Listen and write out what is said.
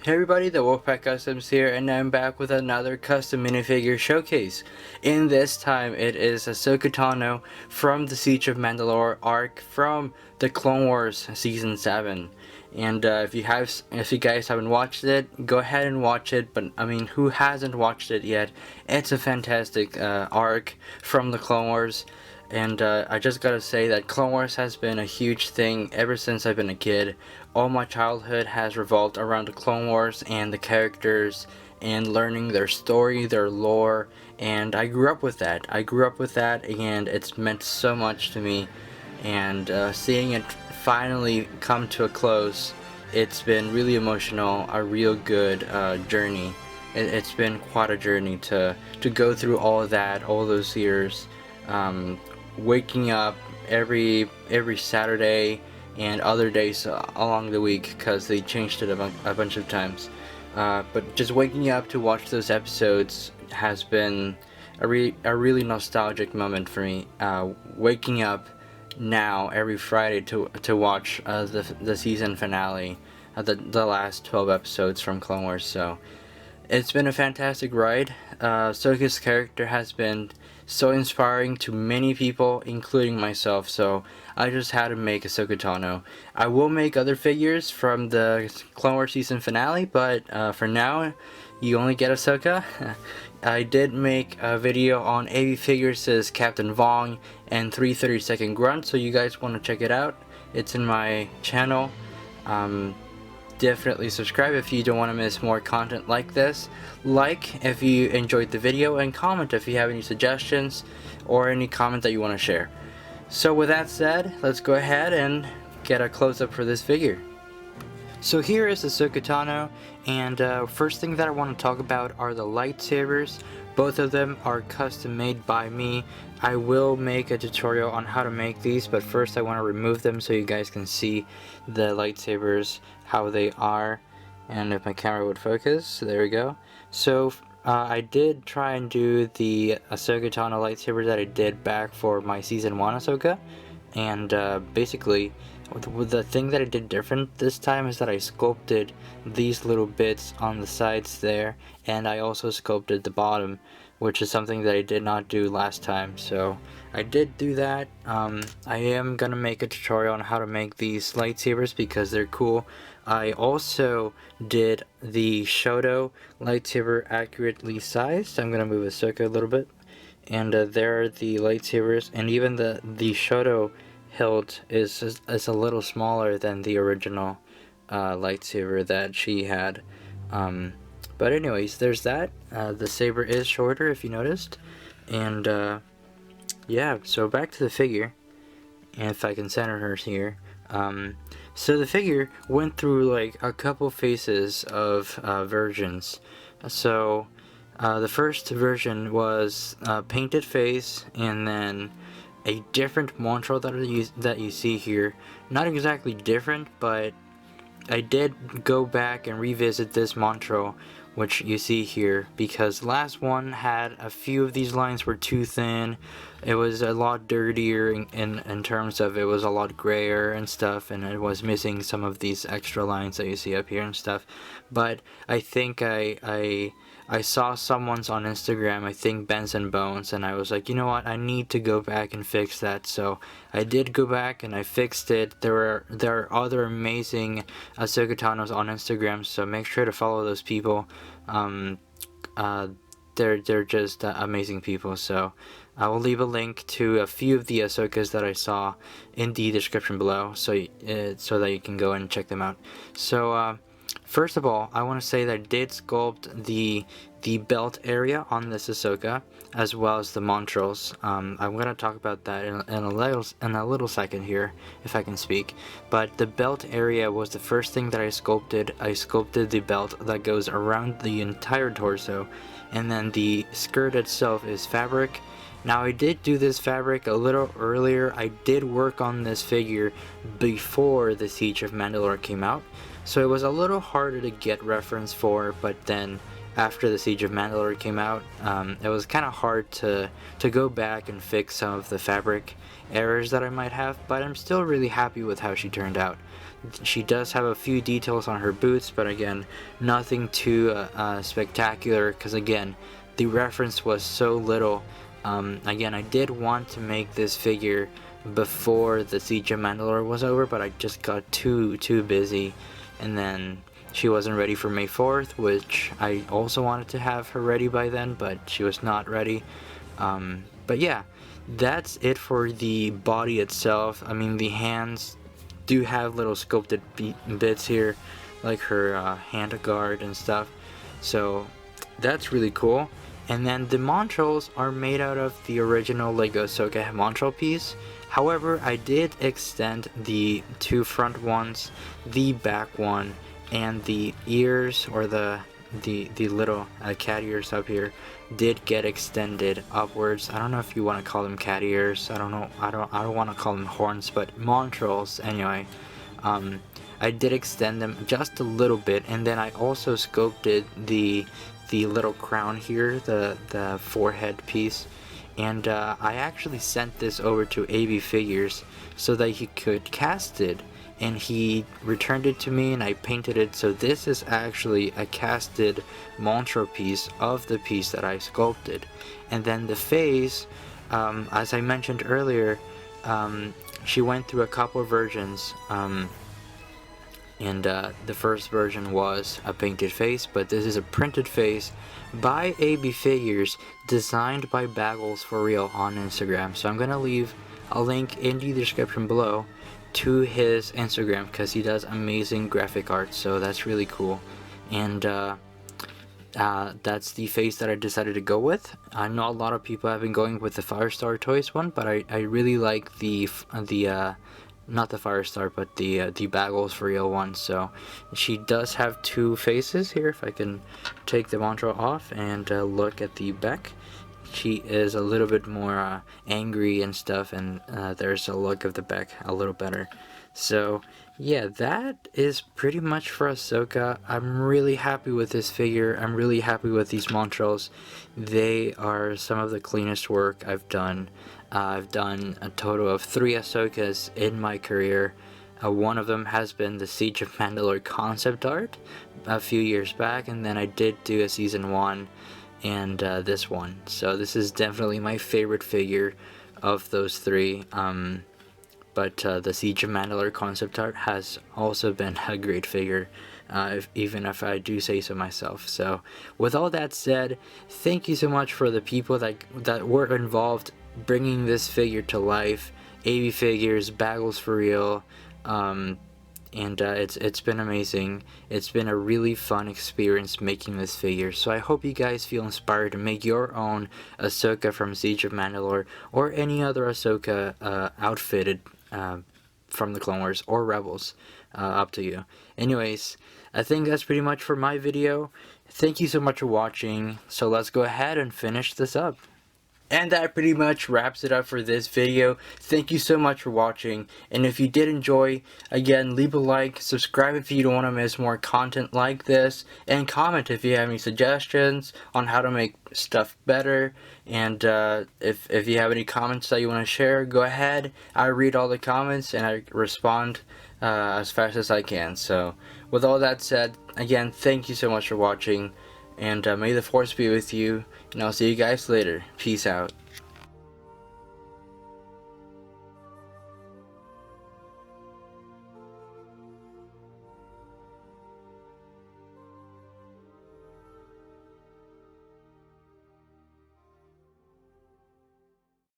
Hey everybody, the Wolfpack Customs here, and I'm back with another custom minifigure showcase. In this time, it is Ahsoka Tano from the Siege of Mandalore arc from the Clone Wars Season 7. And if you guys haven't watched it, go ahead and watch it. But I mean, who hasn't watched it yet? It's a fantastic arc from the Clone Wars. And I just gotta say that Clone Wars has been a huge thing ever since I've been a kid. All my childhood has revolved around the Clone Wars and the characters and learning their story, their lore, and I grew up with that. And it's meant so much to me. And seeing it finally come to a close, it's been really emotional, a real good journey. It's been quite a journey to go through all of that, all those years. Waking up every Saturday and other days along the week, because they changed it a bunch of times, but just waking up to watch those episodes has been a really nostalgic moment for me. Waking up now every Friday to watch the season finale, the last 12 episodes from Clone Wars. So it's been a fantastic ride. Ahsoka's character has been so inspiring to many people, including myself, so I just had to make Ahsoka Tano. I will make other figures from the Clone Wars season finale, but for now, you only get Ahsoka. I did make a video on AV Figures' Captain Vong and 332nd Grunt, so you guys want to check it out. It's in my channel. Definitely subscribe if you don't want to miss more content like this. Like if you enjoyed the video, and comment if you have any suggestions or any comment that you want to share. So with that said, let's go ahead and get a close-up for this figure. So here is Ahsoka Tano, and first thing that I want to talk about are the lightsabers. Both of them are custom made by me. I will make a tutorial on how to make these, but first I want to remove them so you guys can see the lightsabers, how they are, and if my camera would focus. There we go. So I did try and do the Ahsoka Tano lightsaber that I did back for my Season 1 Ahsoka, and basically the thing that I did different this time is that I sculpted these little bits on the sides there, and I also sculpted the bottom, which is something that I did not do last time. So I did do that. I am gonna make a tutorial on how to make these lightsabers because they're cool. I also did the Shoto lightsaber accurately sized. I'm gonna move Ahsoka a little bit, and there are the lightsabers, and even the Shoto hilt is a little smaller than the original lightsaber that she had. But anyways, there's that. The saber is shorter, if you noticed. And yeah, so back to the figure, and if I can center her here. So the figure went through like a couple phases of versions. So the first version was painted face, and then a different mantra that you see here. Not exactly different, but I did go back and revisit this mantra, which you see here, because the last one had a few of these lines were too thin. It was a lot dirtier in terms of it was a lot grayer and stuff, and it was missing some of these extra lines that you see up here and stuff. But I think I saw someone's on Instagram, I think Benson Bones, and I was like, you know what, I need to go back and fix that. So I did go back and I fixed it. There are other amazing Ahsoka Tanos on Instagram, so make sure to follow those people. They're just amazing people. So I will leave a link to a few of the Ahsokas that I saw in the description below, so that you can go and check them out. So first of all, I want to say that I did sculpt the belt area on this Ahsoka, as well as the mantras. I'm going to talk about that in a little second here, if I can speak. But the belt area was the first thing that I sculpted. I sculpted the belt that goes around the entire torso, and then the skirt itself is fabric. Now I did do this fabric a little earlier. I did work on this figure before the Siege of Mandalore came out, so it was a little harder to get reference for, but then after the Siege of Mandalore came out. It was kind of hard to go back and fix some of the fabric errors that I might have, but I'm still really happy with how she turned out. She does have a few details on her boots, but again, nothing too spectacular, because again, the reference was so little. Again, I did want to make this figure before the Siege of Mandalore was over, but I just got too busy, and then she wasn't ready for May 4th, which I also wanted to have her ready by then, but she was not ready. But yeah, that's it for the body itself. I mean, the hands do have little sculpted bits here, like her hand guard and stuff, so that's really cool. And then the montrals are made out of the original Lego Ahsoka montral piece. However, I did extend the two front ones, the back one, and the ears, or the little cat ears up here, did get extended upwards. I don't know if you want to call them cat ears. I don't know. I don't want to call them horns, but montrals anyway. I did extend them just a little bit, and then I also sculpted the little crown here, the forehead piece, and I actually sent this over to AB Figures so that he could cast it, and he returned it to me and I painted it. So this is actually a casted montral piece of the piece that I sculpted. And then the face, as I mentioned earlier, she went through a couple of versions, and the first version was a painted face, but this is a printed face by AB Figures, designed by Bagels for Real on Instagram. So I'm gonna leave a link in the description below to his Instagram, because he does amazing graphic art, so that's really cool. And that's the face that I decided to go with. I know a lot of people have been going with the Firestar Toys one, but I really like the not the Firestar, but the Bagels for Real one. So she does have two faces here. If I can take the montral off and look at the back, she is a little bit more angry and stuff, and there's a look of the back a little better. So yeah, that is pretty much for Ahsoka. I'm really happy with this figure. I'm really happy with these montrals. They are some of the cleanest work I've done. I've done a total of 3 Ahsokas in my career. One of them has been the Siege of Mandalore concept art a few years back, and then I did do a season 1 and this one. So this is definitely my favorite figure of those 3. But the Siege of Mandalore concept art has also been a great figure, even if I do say so myself. So with all that said, thank you so much for the people that were involved bringing this figure to life. AB Figures, Bagels for Real, and it's been amazing. It's been a really fun experience making this figure, so I hope you guys feel inspired to make your own Ahsoka from Siege of Mandalore, or any other Ahsoka outfitted from the Clone Wars or Rebels. Up to you. Anyways, I think that's pretty much for my video. Thank you so much for watching, so let's go ahead and finish this up. And that pretty much wraps it up for this video. Thank you so much for watching, and if you did enjoy, again, leave a like, subscribe if you don't want to miss more content like this, and comment if you have any suggestions on how to make stuff better. And if you have any comments that you want to share, go ahead. I read all the comments and I respond as fast as I can. So with all that said, again, thank you so much for watching, and may the Force be with you, and I'll see you guys later. Peace out.